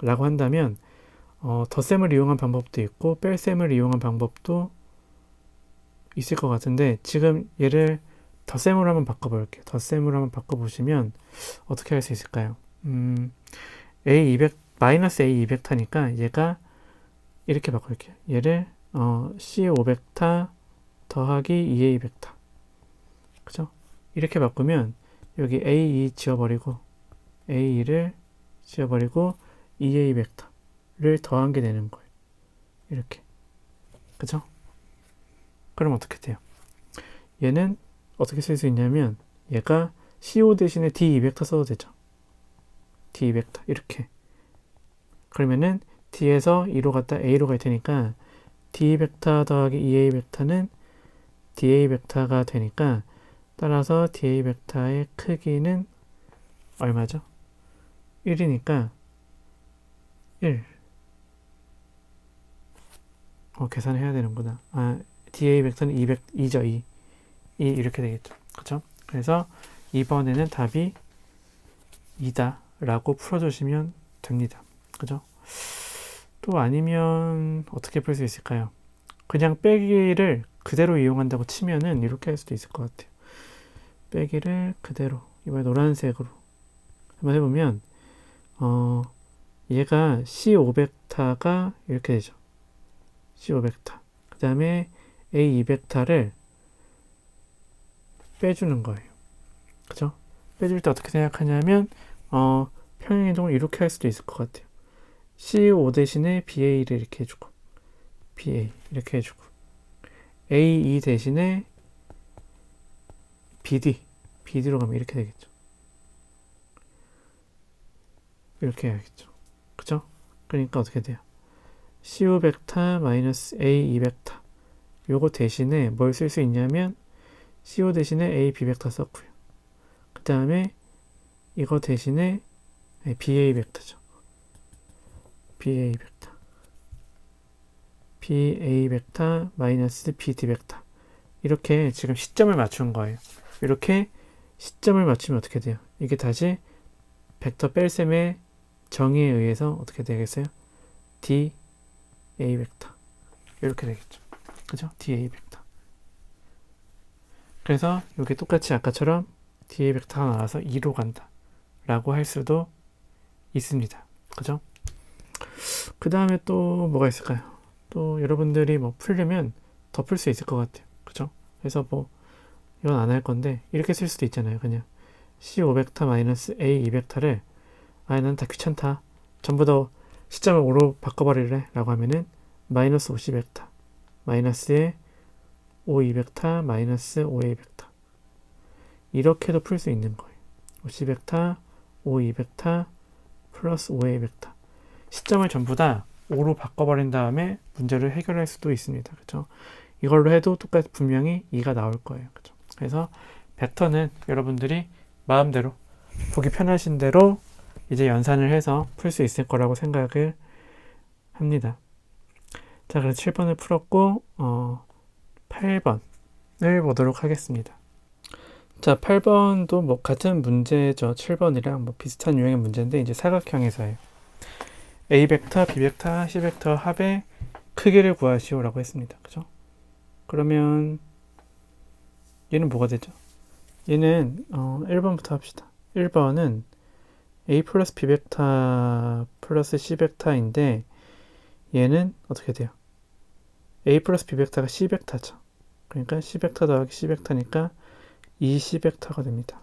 라고 한다면 덧셈을 이용한 방법도 있고 뺄셈을 이용한 방법도 있을 것 같은데 지금 얘를 덧셈으로 한번 바꿔볼게요. 덧셈으로 한번 바꿔보시면 어떻게 할 수 있을까요? A200 마이너스 A2 벡터니까 얘가 이렇게 바꿀게요. 얘를 C5 벡터 더하기 2A 벡터. 그죠? 이렇게 바꾸면 여기 A2 지워버리고 A2를 지워버리고 2A 벡터를 더한 게 되는 거예요. 이렇게. 그죠? 그럼 어떻게 돼요? 얘는 어떻게 쓸 수 있냐면 얘가 CO 대신에 D2 벡터 써도 되죠. D2 벡터 이렇게. 그러면은 D에서 2로 갔다 A로 갈 테니까 D 벡터 더하기 2A 벡터는 DA 벡터가 되니까 따라서 DA 벡터의 크기는 얼마죠? 1이니까 1. 계산해야 되는구나. DA 벡터는 2죠. 2 이렇게 되겠죠. 그렇죠? 그래서 이번에는 답이 2다 라고 풀어주시면 됩니다. 그죠? 또 아니면 어떻게 풀 수 있을까요? 그냥 빼기를 그대로 이용한다고 치면은 이렇게 할 수도 있을 것 같아요. 빼기를 그대로 이번에 노란색으로 한번 해보면 얘가 C5 벡터가 이렇게 되죠. C5 벡터. 그 다음에 A2 벡터를 빼주는 거예요. 그죠? 빼줄 때 어떻게 생각하냐면 평행이동을 이렇게 할 수도 있을 것 같아요. C5 대신에 BA를 이렇게 해주고 BA 이렇게 해주고 A2 대신에 BD로 가면 이렇게 되겠죠. 이렇게 해야겠죠. 그죠? 그러니까 어떻게 돼요? CO 벡터 마이너스 A2 벡터 요거 대신에 뭘 쓸 수 있냐면 CO 대신에 AB 벡터 썼고요. 그 다음에 이거 대신에 BA 벡터죠. BA 벡터. BA 벡터 마이너스 BD 벡터. 이렇게 지금 시점을 맞춘 거예요. 이렇게 시점을 맞추면 어떻게 돼요? 이게 다시 벡터 뺄셈의 정의에 의해서 어떻게 되겠어요? DA 벡터. 이렇게 되겠죠. 그죠? DA 벡터. 그래서 여기 똑같이 아까처럼 DA 벡터가 나와서 2로 간다. 라고 할 수도 있습니다. 그죠? 그 다음에 또 뭐가 있을까요? 또 여러분들이 뭐 풀려면 더 풀 수 있을 것 같아요. 그죠? 그래서 뭐 이건 안 할 건데 이렇게 쓸 수도 있잖아요. 그냥 C5 벡터 마이너스 A2 벡터를 난 다 귀찮다. 전부 다 시점을 5로 바꿔버리래 라고 하면은 마이너스 50 벡터 마이너스에 5, 2벡터 마이너스 5A 벡터 이렇게도 풀 수 있는 거예요. 50 벡터 5, 2벡터 플러스 5A 벡터 시점을 전부 다 5로 바꿔버린 다음에 문제를 해결할 수도 있습니다. 그렇죠? 이걸로 해도 똑같이 분명히 2가 나올 거예요. 그렇죠? 그래서 벡터는 여러분들이 마음대로 보기 편하신 대로 이제 연산을 해서 풀 수 있을 거라고 생각을 합니다. 자, 그래서 7번을 풀었고 8번을 보도록 하겠습니다. 자, 8번도 뭐 같은 문제죠. 7번이랑 뭐 비슷한 유형의 문제인데 이제 사각형에서예요. A 벡터, B 벡터, C 벡터 합의 크기를 구하시오라고 했습니다. 그죠? 그러면 얘는 뭐가 되죠? 얘는 1번부터 합시다. 1번은 A 플러스 B 벡터 플러스 C 벡터인데 얘는 어떻게 돼요? A 플러스 B 벡터가 C 벡터죠. 그러니까 C 벡터 더하기 C 벡터니까 이 C 벡터가 됩니다.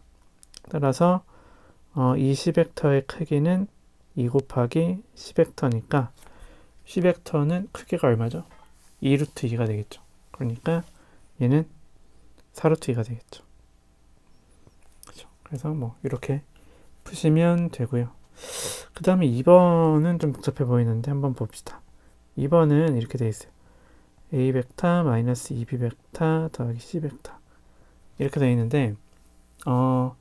따라서 이 C 벡터의 크기는 2 곱하기 C 벡터니까 C 벡터는 크기가 얼마죠? 2 루트 2가 되겠죠. 그러니까 얘는 4 루트 2가 되겠죠. 그렇죠. 그래서 뭐 이렇게 푸시면 되고요. 그 다음에 2번은 좀 복잡해 보이는데 한번 봅시다. 2번은 이렇게 되어 있어요. A 벡터 마이너스 2B 벡터 더하기 C 벡터 이렇게 되어 있는데 뭐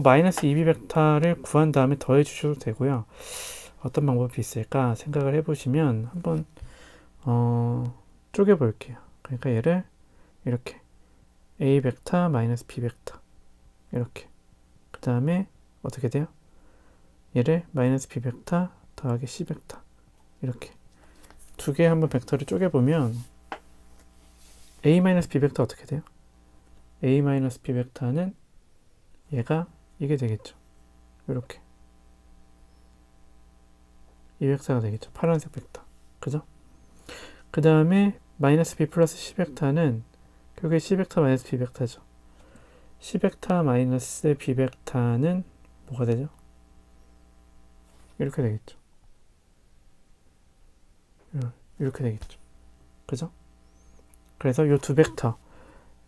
마이너스 2B 벡터를 구한 다음에 더해 주셔도 되고요. 어떤 방법이 있을까 생각을 해보시면 한번 쪼개 볼게요. 그러니까 얘를 이렇게 A 벡터 마이너스 B 벡터 이렇게 그 다음에 어떻게 돼요? 얘를 마이너스 B 벡터 더하기 C 벡터 이렇게 두 개 한번 벡터를 쪼개보면 A 마이너스 B 벡터 어떻게 돼요? A 마이너스 B 벡터는 얘가 이게 되겠죠. 이렇게 이 벡터가 되겠죠. 파란색 벡터. 그죠? 그 다음에 마이너스 B 플러스 C 벡터는 결국에 C 벡터 마이너스 B 벡터죠. C 벡터 마이너스 B 벡터는 뭐가 되죠? 이렇게 되겠죠. 이렇게 되겠죠. 그죠? 그래서 이 두 벡터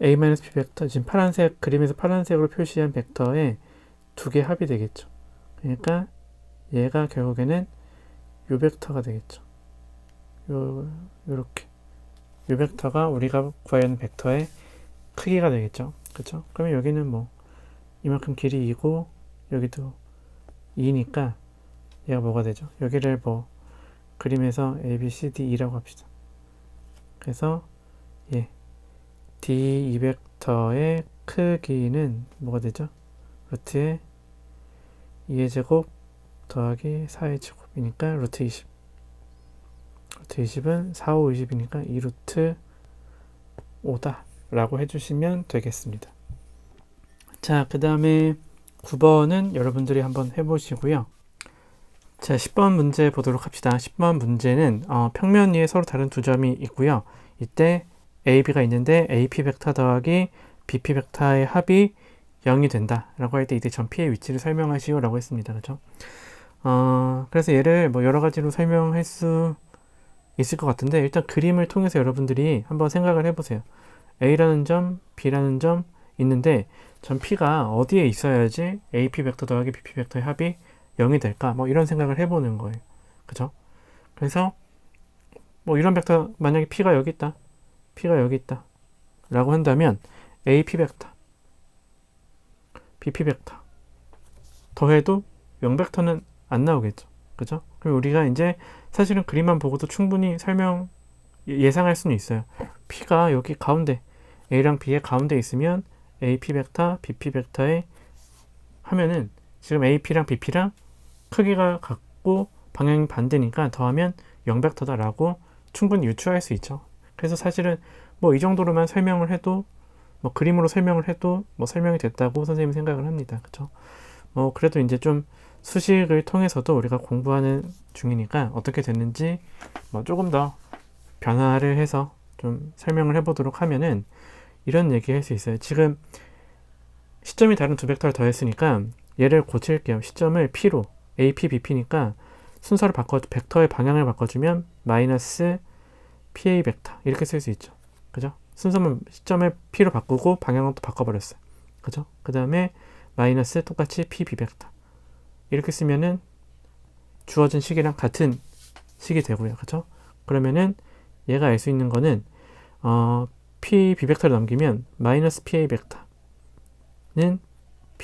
A-B 벡터 지금 파란색 그림에서 파란색으로 표시한 벡터의 두 개 합이 되겠죠. 그러니까 얘가 결국에는 요 벡터가 되겠죠. 요렇게 요 벡터가 우리가 구해야 하는 벡터의 크기가 되겠죠. 그렇죠? 그러면 여기는 뭐 이만큼 길이 2고 여기도 2니까 얘가 뭐가 되죠? 여기를 뭐 그림에서 A, B, C, D, E라고 합시다. 그래서 D 이 벡터의 크기는 뭐가 되죠? 루트에 2의 제곱 더하기 4의 제곱이니까 루트 20. 루트 20은 4, 5, 20이니까 2 루트 5다 라고 해주시면 되겠습니다. 자, 그 다음에 9번은 여러분들이 한번 해보시고요. 자, 10번 문제 보도록 합시다. 10번 문제는 평면 위에 서로 다른 두 점이 있고요. 이때 A, B가 있는데 AP 벡터 더하기 BP 벡터의 합이 0이 된다 라고 할 때 이때 점 P의 위치를 설명하시오 라고 했습니다. 그렇죠? 그래서 얘를 뭐 여러 가지로 설명할 수 있을 것 같은데 일단 그림을 통해서 여러분들이 한번 생각을 해보세요. A라는 점, B라는 점 있는데 점 P가 어디에 있어야지 AP 벡터 더하기 BP 벡터의 합이 0이 될까? 뭐 이런 생각을 해보는 거예요. 그죠? 그래서 뭐 이런 벡터 만약에 P가 여기 있다. P가 여기 있다. 라고 한다면 AP 벡터, BP 벡터 더해도 0벡터는 안 나오겠죠. 그죠? 그럼 우리가 이제 사실은 그림만 보고도 충분히 예상할 수는 있어요. P가 여기 가운데 A랑 B의 가운데 있으면 AP 벡터, BP 벡터에 하면은 지금 AP랑 BP랑 크기가 같고 방향이 반대니까 더하면 0벡터다 라고 충분히 유추할 수 있죠. 그래서 사실은 뭐 이 정도로만 설명을 해도 뭐 그림으로 설명을 해도 뭐 설명이 됐다고 선생님이 생각을 합니다. 그렇죠? 뭐 그래도 이제 좀 수식을 통해서도 우리가 공부하는 중이니까 어떻게 됐는지 뭐 조금 더 변화를 해서 좀 설명을 해보도록 하면은 이런 얘기 할 수 있어요. 지금 시점이 다른 두 벡터를 더했으니까 얘를 고칠게요. 시점을 P로 AP, BP니까 순서를 벡터의 방향을 바꿔주면 마이너스 PA 벡터 이렇게 쓸 수 있죠. 그죠? 순서만 시점을 P로 바꾸고 방향은 또 바꿔버렸어요. 그죠? 그 다음에 마이너스 똑같이 PB 벡터 이렇게 쓰면은 주어진 식이랑 같은 식이 되고요. 그죠? 그러면은 얘가 알 수 있는 거는 PB 벡터를 넘기면 마이너스 PA 벡터는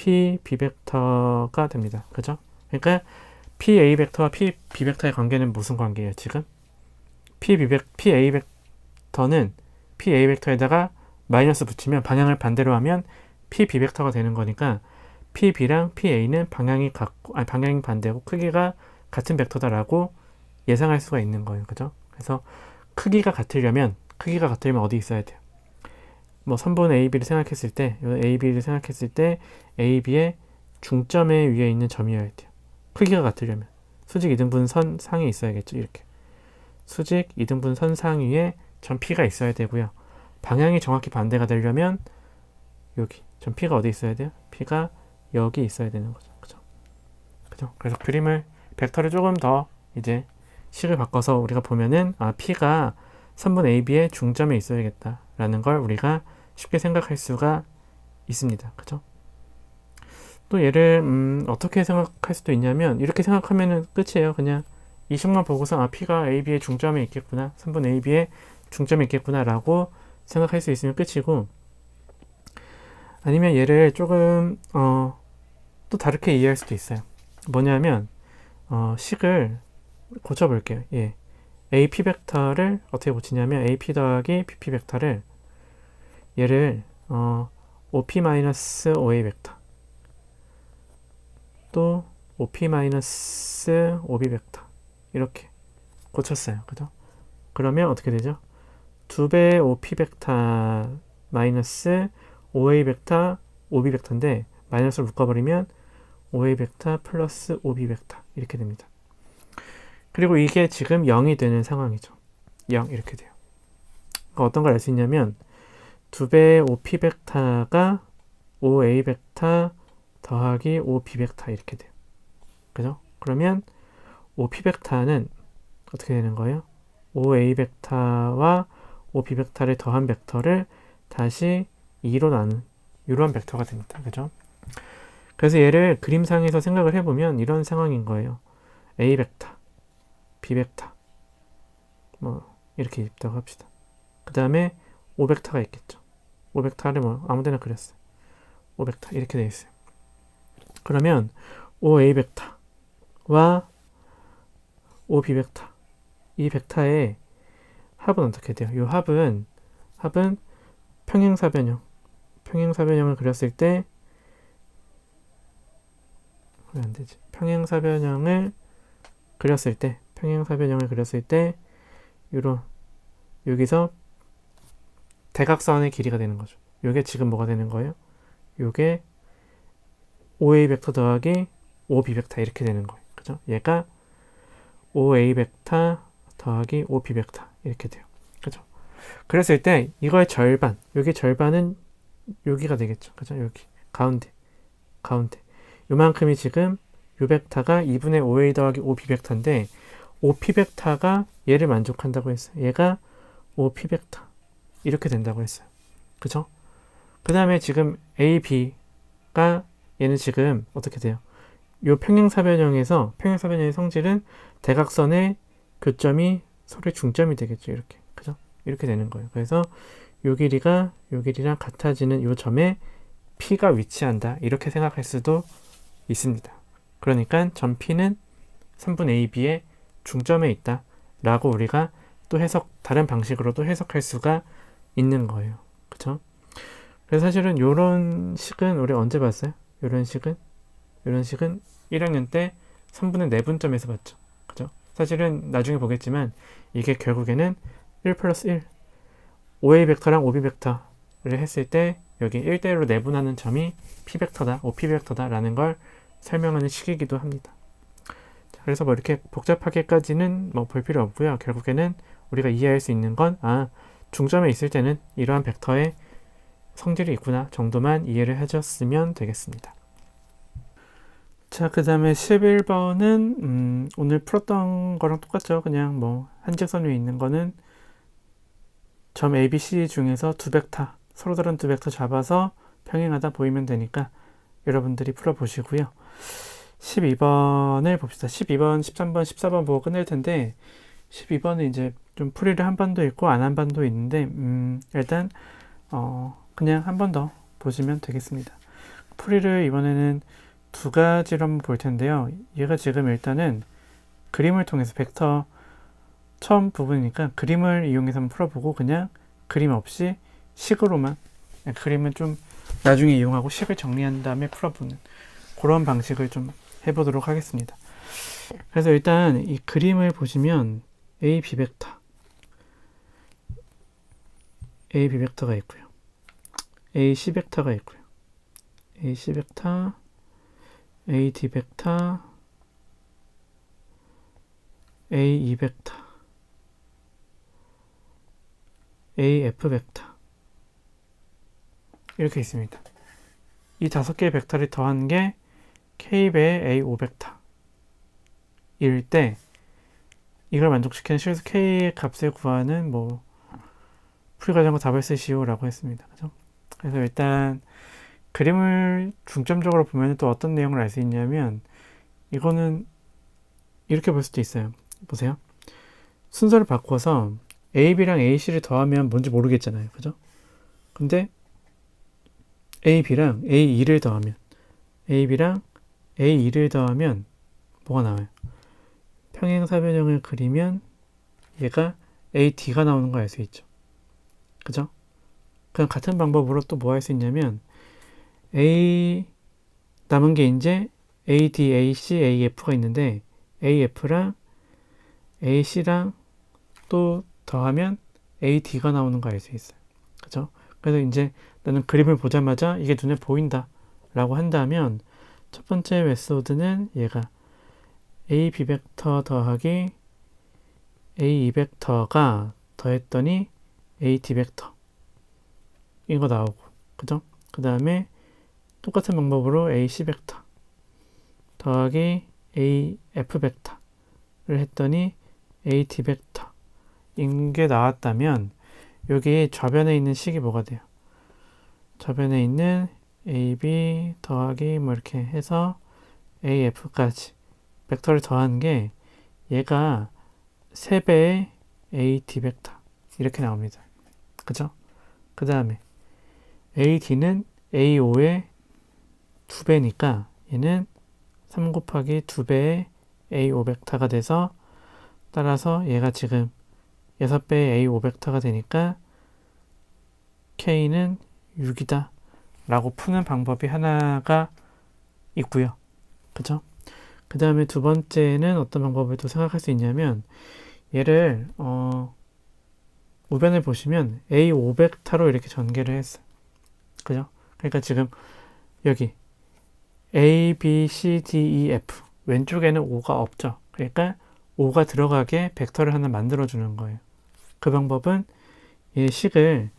P B벡터가 됩니다. 그죠? 그러니까 P A 벡터와 P B 벡터의 관계는 무슨 관계예요, 지금? P A 벡터는 P A 벡터에다가 마이너스 붙이면 방향을 반대로 하면 P B 벡터가 되는 거니까 P B랑 P A는 방향이 반대고 크기가 같은 벡터다라고 예상할 수가 있는 거예요. 그죠? 그래서 크기가 같으려면 어디 있어야 돼요? 뭐 선분 AB를 생각했을 때, AB의 중점에 위에 있는 점이어야 돼요. 크기가 같으려면. 수직 이등분 선 상에 있어야겠죠. 이렇게. 수직 이등분 선 상위에 점 P가 있어야 되고요. 방향이 정확히 반대가 되려면 여기 점 P가 어디 있어야 돼요? P가 여기 있어야 되는 거죠. 그죠? 그래서 벡터를 조금 더 이제 식을 바꿔서 우리가 보면은 P가 선분 AB의 중점에 있어야겠다라는 걸 우리가 쉽게 생각할 수가 있습니다. 그죠? 또 얘를 어떻게 생각할 수도 있냐면 이렇게 생각하면은 끝이에요. 그냥 이 식만 보고서 P가 AB의 중점에 있겠구나, 선분 AB의 중점에 있겠구나 라고 생각할 수 있으면 끝이고, 아니면 얘를 조금 또 다르게 이해할 수도 있어요. 뭐냐면 식을 고쳐볼게요. 예. AP 벡터를 어떻게 고치냐면 AP 더하기 PP 벡터를 얘를 OP-OA 벡터 또 OP-OB 벡터 이렇게 고쳤어요. 그죠? 그러면 어떻게 되죠? 2배 OP 벡터 마이너스 OA 벡터 OB 벡터인데 마이너스를 묶어버리면 OA 벡터 플러스 OB 벡터 이렇게 됩니다. 그리고 이게 지금 0이 되는 상황이죠. 0 이렇게 돼요. 그러니까 어떤 걸 알 수 있냐면 2배의 OP 벡터가 OA 벡터 더하기 OB 벡터 이렇게 돼요. 그죠? 그러면 OP 벡터는 어떻게 되는 거예요? OA 벡터와 OB 벡터를 더한 벡터를 다시 2로 나눈 이런 벡터가 됩니다. 그죠? 그래서 얘를 그림상에서 생각을 해보면 이런 상황인 거예요. A 벡터, B 벡터 뭐 이렇게 있다고 합시다. 그 다음에 O 벡터가 있겠죠. O 벡터를 뭐 아무데나 그렸어요. O 벡터 이렇게 되어 있어요. 그러면 OA 벡터와 OB 벡터 이 벡터의 합은 어떻게 돼요? 이 합은 평행사변형을 그렸을 때 왜 안 되지? 평행사변형을 그렸을 때 요런 여기서 대각선의 길이가 되는 거죠. 요게 지금 뭐가 되는 거예요? 요게 OA 벡터 더하기 OB 벡터 이렇게 되는 거예요. 그죠? 얘가 OA 벡터 더하기 OB 벡터 이렇게 돼요. 그죠? 그랬을 때 이거의 절반, 여기 절반은 여기가 되겠죠. 그죠? 여기 가운데 요만큼이 지금 요 벡터가 2분의 OA 더하기 OB 벡터인데 OP 벡터가 얘를 만족한다고 했어요. 얘가 OP 벡터 이렇게 된다고 했어요. 그죠? 그 다음에 지금 AB가 얘는 지금 어떻게 돼요? 요 평행사변형의 성질은 대각선의 교점이 서로의 중점이 되겠죠. 이렇게. 그죠? 이렇게 되는 거예요. 그래서 요 길이가 요 길이랑 같아지는 요 점에 P가 위치한다. 이렇게 생각할 수도 있습니다. 그러니까 점 P는 선분 AB의 중점에 있다. 라고 우리가 또 다른 방식으로도 해석할 수가 있는 거예요. 그쵸? 그래서 사실은 요런 식은 우리 언제 봤어요? 요런 식은 1학년 때 선분의 내분점에서 봤죠. 그죠? 사실은 나중에 보겠지만 이게 결국에는 1 플러스 1 OA 벡터랑 OB 벡터를 했을 때 여기 1대1로 내분하는 점이 P 벡터다, OP 벡터다 라는 걸 설명하는 식이기도 합니다. 자, 그래서 뭐 이렇게 복잡하게까지는 뭐 볼 필요 없고요. 결국에는 우리가 이해할 수 있는 건 중점에 있을 때는 이러한 벡터의 성질이 있구나 정도만 이해를 해줬으면 되겠습니다. 자, 그 다음에 11번은 오늘 풀었던 거랑 똑같죠. 그냥 뭐 한직선 위에 있는 거는 점 ABC 중에서 두 벡터, 서로 다른 두 벡터 잡아서 평행하다 보이면 되니까 여러분들이 풀어보시고요. 12번을 봅시다. 12번, 13번, 14번 보고 끝낼 텐데 12번은 이제 좀 풀이를 한 번도 있고 안 한 번도 있는데 일단 그냥 한 번 더 보시면 되겠습니다. 풀이를 이번에는 두 가지로 한번 볼 텐데요. 얘가 지금 일단은 그림을 통해서 벡터 처음 부분이니까 그림을 이용해서 한번 풀어보고 그냥 그림 없이 식으로만 그림은 좀 나중에 이용하고 식을 정리한 다음에 풀어보는 그런 방식을 좀 해보도록 하겠습니다. 그래서 일단 이 그림을 보시면 A, B 벡터가 있고요. A, C 벡터가 있고요. A, C 벡터, A, D 벡터, A, E 벡터, A, F 벡터 이렇게 있습니다. 이 5개의 벡터를 더한 게 K배의 A, O 벡터 일 때 이걸 만족시키는 실수 K의 값을 구하는 뭐 풀이 과정과 답을 쓰시오 라고 했습니다. 그죠? 그래서 일단 그림을 중점적으로 보면 또 어떤 내용을 알 수 있냐면 이거는 이렇게 볼 수도 있어요. 보세요. 순서를 바꿔서 AB랑 AC를 더하면 뭔지 모르겠잖아요. 그죠? 근데 AB랑 A2를 더하면 AB랑 A2를 더하면 뭐가 나와요? 평행사변형을 그리면 얘가 AD가 나오는 거 알 수 있죠. 그죠? 그냥 같은 방법으로 또 뭐 할 수 있냐면 남은 게 이제 AD, AC, AF가 있는데 AF랑 AC랑 또 더하면 AD가 나오는 거 알 수 있어요. 그죠? 그래서 이제 나는 그림을 보자마자 이게 눈에 보인다 라고 한다면 첫 번째 메소드는 얘가 AB 벡터 더하기 AE 벡터가 더했더니 AD 벡터 이거 나오고 그죠? 그 다음에 똑같은 방법으로 AC 벡터 더하기 AF 벡터를 했더니 AD 벡터 인게 나왔다면 여기 좌변에 있는 식이 뭐가 돼요? 좌변에 있는 AB 더하기 뭐 이렇게 해서 AF까지 벡터를 더한 게 얘가 3배의 AD 벡터 이렇게 나옵니다. 그죠? 그 다음에 AD는 A5의 2배니까 얘는 3 곱하기 2배의 A5 벡터가 돼서 따라서 얘가 지금 6배의 A5 벡터가 되니까 K는 6이다 라고 푸는 방법이 하나가 있고요. 그죠? 그 다음에 두 번째는 어떤 방법을 또 생각할 수 있냐면 얘를 우변을 보시면 A5 벡터로 이렇게 전개를 했어요. 그죠? 그러니까 지금 여기 A, B, C, D, E, F 왼쪽에는 5가 없죠. 그러니까 5가 들어가게 벡터를 하나 만들어주는 거예요. 그 방법은 이 식을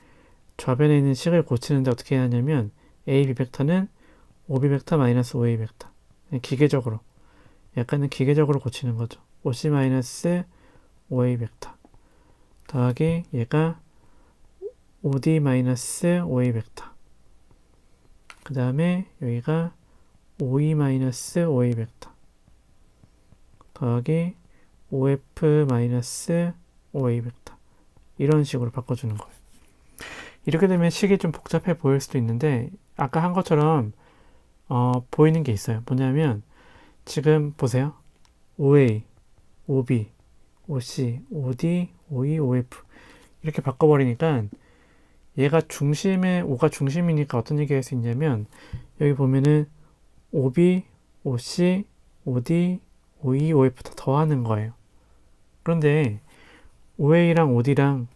좌변에 있는 식을 고치는데 어떻게 해야 하냐면 A, B 벡터는 5B 벡터 마이너스 5A 벡터 기계적으로 약간은 기계적으로 고치는 거죠. 5C 마이너스 5A 벡터 더하기 얘가 5D 마이너스 5A 벡터 그 다음에 여기가 5E 마이너스 5A 벡터 더하기 5F 마이너스 5A 벡터 이런 식으로 바꿔주는 거예요. 이렇게 되면 식이 좀 복잡해 보일 수도 있는데 아까 한 것처럼 보이는 게 있어요. 뭐냐면 지금 보세요. 5A, 5B, 5C, 5D, 5E, 5F 이렇게 바꿔버리니까 얘가 5가 중심이니까 어떤 얘기 할 수 있냐면 여기 보면은 5B, 5C, 5D, 5E, 5F 다 더하는 거예요. 그런데 5A랑 5D랑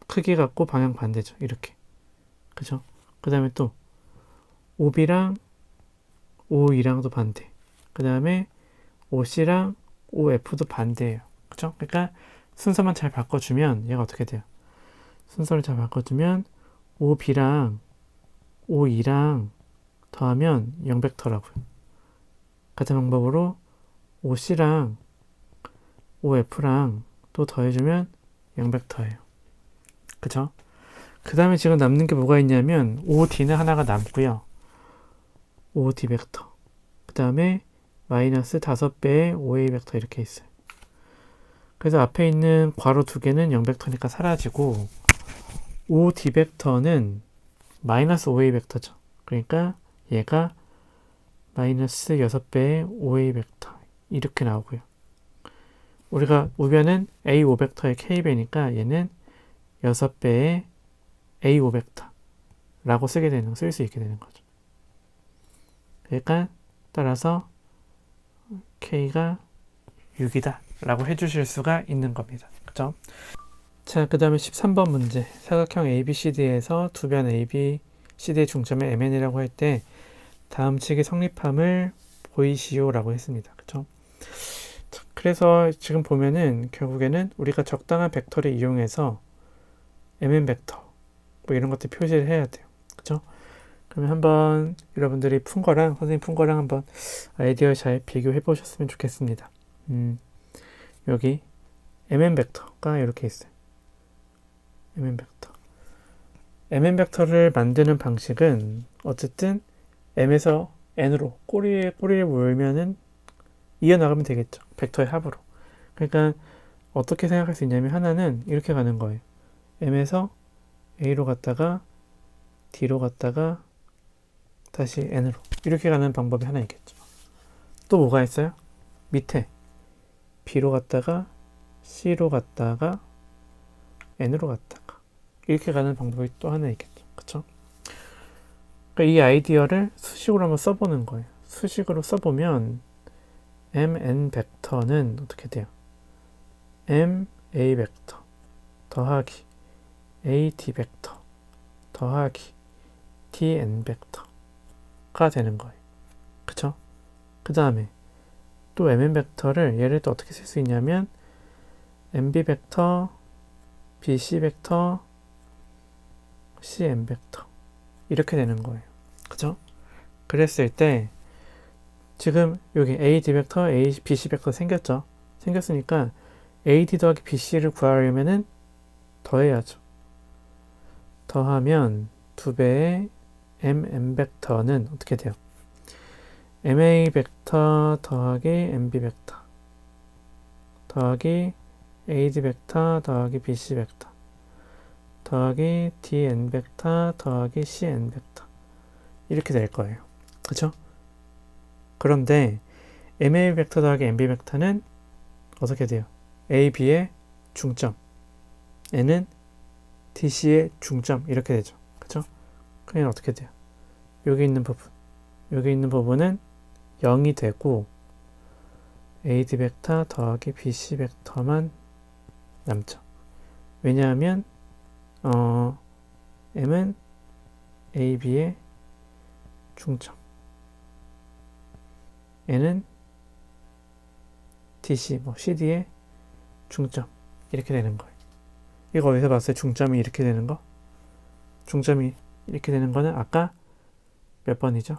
크기 같고 방향 반대죠. 이렇게. 그죠? 그 다음에 또 5B랑 5E랑도 반대. 그 다음에 5C랑 5F도 반대예요. 그죠? 그러니까 순서만 잘 바꿔주면 얘가 어떻게 돼요? 순서를 잘 바꿔주면 5B랑 5E랑 더하면 0벡터라고요. 같은 방법으로 5C랑 5F랑 또 더해주면 0벡터예요. 그죠? 그 다음에 지금 남는 게 뭐가 있냐면 5D는 하나가 남고요. 5D 벡터. 그 다음에 마이너스 5배의 5A 벡터 이렇게 있어요. 그래서 앞에 있는 괄호 2개는 0벡터니까 사라지고 5D 벡터는 마이너스 5A 벡터죠. 그러니까 얘가 마이너스 6배의 OA 벡터 이렇게 나오고요. 우리가 우변은 A5 벡터의 K배니까 얘는 6배의 A5 벡터라고 쓸 수 있게 되는 거죠. 그러니까 따라서 K가 6이다 라고 해주실 수가 있는 겁니다. 그죠? 자, 그 다음에 13번 문제. 사각형 ABCD에서 두 변 ABCD의 중점을 MN이라고 할 때 다음 측의 성립함을 보이시오 라고 했습니다. 그죠? 그래서 지금 보면은 결국에는 우리가 적당한 벡터를 이용해서 MN 벡터 뭐 이런 것들 표시를 해야 돼요. 그죠? 그러면 한번 여러분들이 푼 거랑 선생님 푼 거랑 한번 아이디어 잘 비교해 보셨으면 좋겠습니다. 여기 MN 벡터가 이렇게 있어요. MN 벡터. MN 벡터를 만드는 방식은 어쨌든 M에서 N으로 꼬리를 몰면은 이어나가면 되겠죠. 벡터의 합으로. 그러니까 어떻게 생각할 수 있냐면 하나는 이렇게 가는 거예요. M에서 A로 갔다가 D로 갔다가 다시 N으로 이렇게 가는 방법이 하나 있겠죠. 또 뭐가 있어요? 밑에 B로 갔다가 C로 갔다가 N으로 갔다가 이렇게 가는 방법이 또 하나 있겠죠. 그쵸? 그러니까 이 아이디어를 수식으로 한번 써보는 거예요. 수식으로 써보면 MN 벡터는 어떻게 돼요? MA 벡터 더하기 AD 벡터 더하기 DN 벡터가 되는 거예요. 그쵸? 그 다음에 또 MN 벡터를 얘를 또 어떻게 쓸 수 있냐면 MB 벡터 BC 벡터 CN 벡터 이렇게 되는 거예요. 그죠? 그랬을 때 지금 여기 AD 벡터, BC 벡터 생겼죠? 생겼으니까 AD 더하기 BC를 구하려면은 더해야죠. 더하면 2배의 MN 벡터는 어떻게 돼요? MA 벡터 더하기 MB 벡터 더하기 AD 벡터 더하기 BC 벡터 더하기 DN 벡터 더하기 CN 벡터 이렇게 될 거예요. 그쵸? 그런데 MA 벡터 더하기 MB 벡터는 어떻게 돼요? AB의 중점 N은 DC의 중점 이렇게 되죠. 그쵸? 그러면 어떻게 돼요? 여기 있는 부분은 0이 되고 AD 벡터 더하기 BC 벡터만 남죠. 왜냐하면 M은 AB의 중점 N은 DC, CD의 중점 이렇게 되는 거예요. 이거 어디서 봤어요? 중점이 이렇게 되는 거? 중점이 이렇게 되는 거는 아까 몇 번이죠?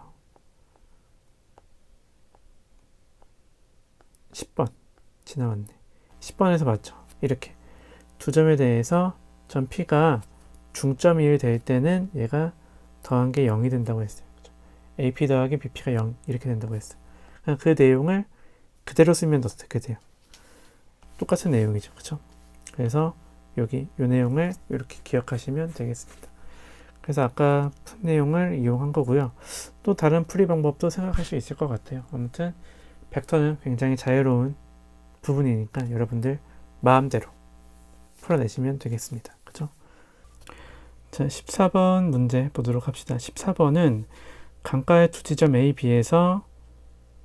10번 지나왔네. 10번에서 봤죠? 이렇게 두 점에 대해서 점 P가 중점 1 될 때는 얘가 더한 게 0이 된다고 했어요. 그렇죠? AP 더하기 BP가 0 이렇게 된다고 했어요. 그 내용을 그대로 쓰면 어떻게 돼요? 똑같은 내용이죠. 그렇죠? 그래서 여기 이 내용을 이렇게 기억하시면 되겠습니다. 그래서 아까 푼 내용을 이용한 거고요. 또 다른 풀이 방법도 생각할 수 있을 것 같아요. 아무튼 벡터는 굉장히 자유로운 부분이니까 여러분들 마음대로 풀어내시면 되겠습니다. 그죠? 자, 14번 문제 보도록 합시다. 14번은 강가의 두 지점 A, B에서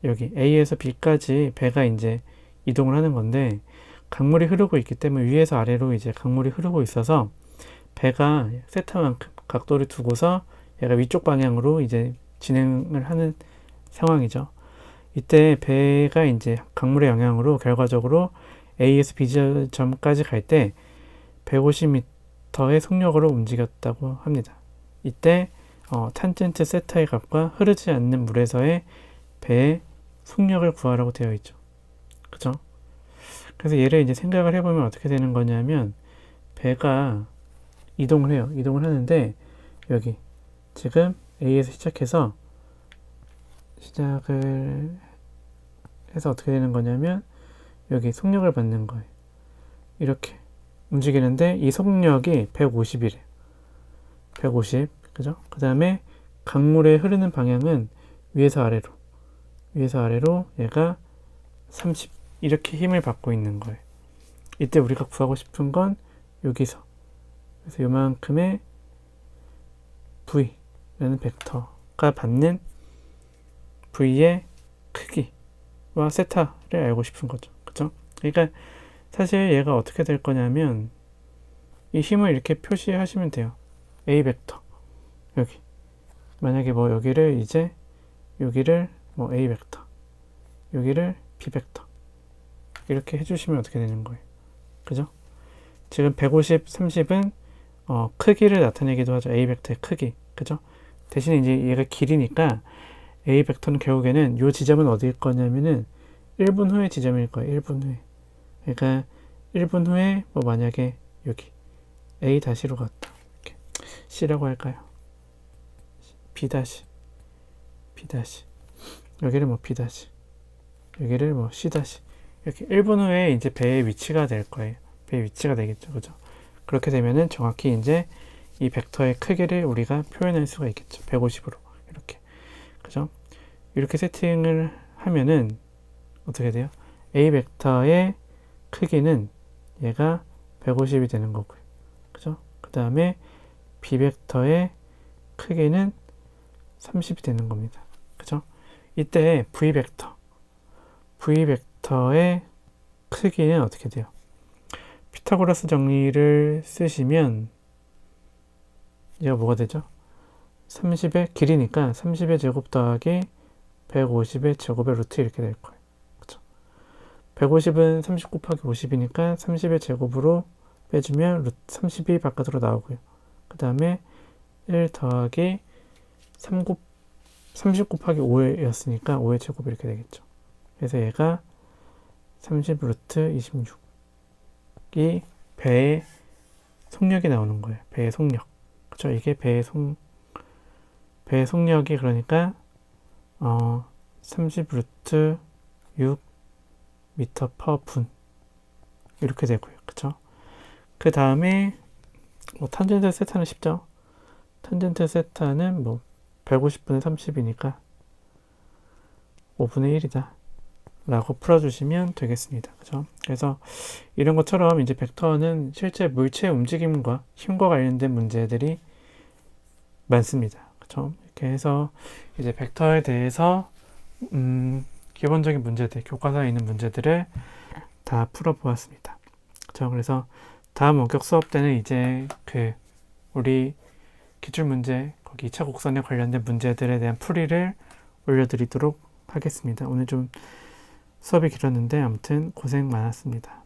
여기 A에서 B까지 배가 이제 이동을 하는 건데 강물이 흐르고 있기 때문에 위에서 아래로 이제 강물이 흐르고 있어서 배가 세타만큼 각도를 두고서 얘가 위쪽 방향으로 이제 진행을 하는 상황이죠. 이때 배가 이제 강물의 영향으로 결과적으로 A에서 B 지점까지 갈 때 150m의 속력으로 움직였다고 합니다. 이때 탄젠트 세타의 값과 흐르지 않는 물에서의 배의 속력을 구하라고 되어 있죠. 그죠? 그래서 얘를 이제 생각을 해보면 어떻게 되는 거냐면 배가 이동을 해요. 이동을 하는데 여기 지금 A에서 시작을 해서 어떻게 되는 거냐면 여기 속력을 받는 거예요. 이렇게 움직이는데 이 속력이 150이래요. 150, 그죠? 그 다음에 강물의 흐르는 방향은 위에서 아래로 얘가 30 이렇게 힘을 받고 있는 거예요. 이때 우리가 구하고 싶은 건 여기서, 그래서 요만큼의 V라는 벡터가 받는 V의 크기와 세타를 알고 싶은 거죠. 그죠? 그러니까 사실 얘가 어떻게 될 거냐면 이 힘을 이렇게 표시하시면 돼요. A 벡터 여기, 만약에 뭐 여기를 뭐 A 벡터, 여기를 B 벡터 이렇게 해주시면 어떻게 되는 거예요? 그죠? 지금 150, 30은 크기를 나타내기도 하죠. A 벡터의 크기. 그죠? 대신에 이제 얘가 길이니까 A 벡터는 결국에는 이 지점은 어디일 거냐면은 1분 후의 지점일 거예요. 1분 후에. 그러니까 1분 후에 뭐 만약에 여기 A 다시로 갔다. 이렇게 C라고 할까요? B 다시. 여기를 뭐 B 다시. 여기를 뭐 C 다시. 이렇게 1분 후에 이제 배의 위치가 될 거예요. 배의 위치가 되겠죠. 그죠? 그렇게 되면은 정확히 이제 이 벡터의 크기를 우리가 표현할 수가 있겠죠. 150으로. 이렇게. 그죠? 이렇게 세팅을 하면은 어떻게 돼요? A 벡터의 크기는 얘가 150이 되는 거고요. 그죠? 그 다음에 B 벡터의 크기는 30이 되는 겁니다. 그죠? 이때 V 벡터의 크기는 어떻게 돼요? 피타고라스 정리를 쓰시면 얘가 뭐가 되죠? 30의 길이니까 30의 제곱 더하기 150의 제곱의 루트 이렇게 될 거예요. 그쵸? 150은 30 곱하기 50이니까 30의 제곱으로 빼주면 루트 30이 바깥으로 나오고요. 그 다음에 1 더하기 30 곱하기 5였으니까 5의 제곱 이렇게 되겠죠. 그래서 얘가 30 루트 26이 배의 속력이 나오는 거예요. 배의 속력. 그쵸? 이게 배의 속력이 그러니까 30 루트 6 미터 퍼 분 이렇게 되고요. 그쵸? 그 다음에 뭐 탄젠트 세타는 쉽죠? 탄젠트 세타는 뭐 150분의 30이니까 5분의 1이다 라고 풀어주시면 되겠습니다. 그죠? 그래서 이런 것처럼 이제 벡터는 실제 물체의 움직임과 힘과 관련된 문제들이 많습니다. 그죠? 이렇게 해서 이제 벡터에 대해서 기본적인 문제들, 교과서에 있는 문제들을 다 풀어보았습니다. 그죠? 그래서 다음 원격 수업 때는 이제 우리 기출문제, 거기 2차 곡선에 관련된 문제들에 대한 풀이를 올려드리도록 하겠습니다. 오늘 좀 수업이 길었는데 아무튼 고생 많았습니다.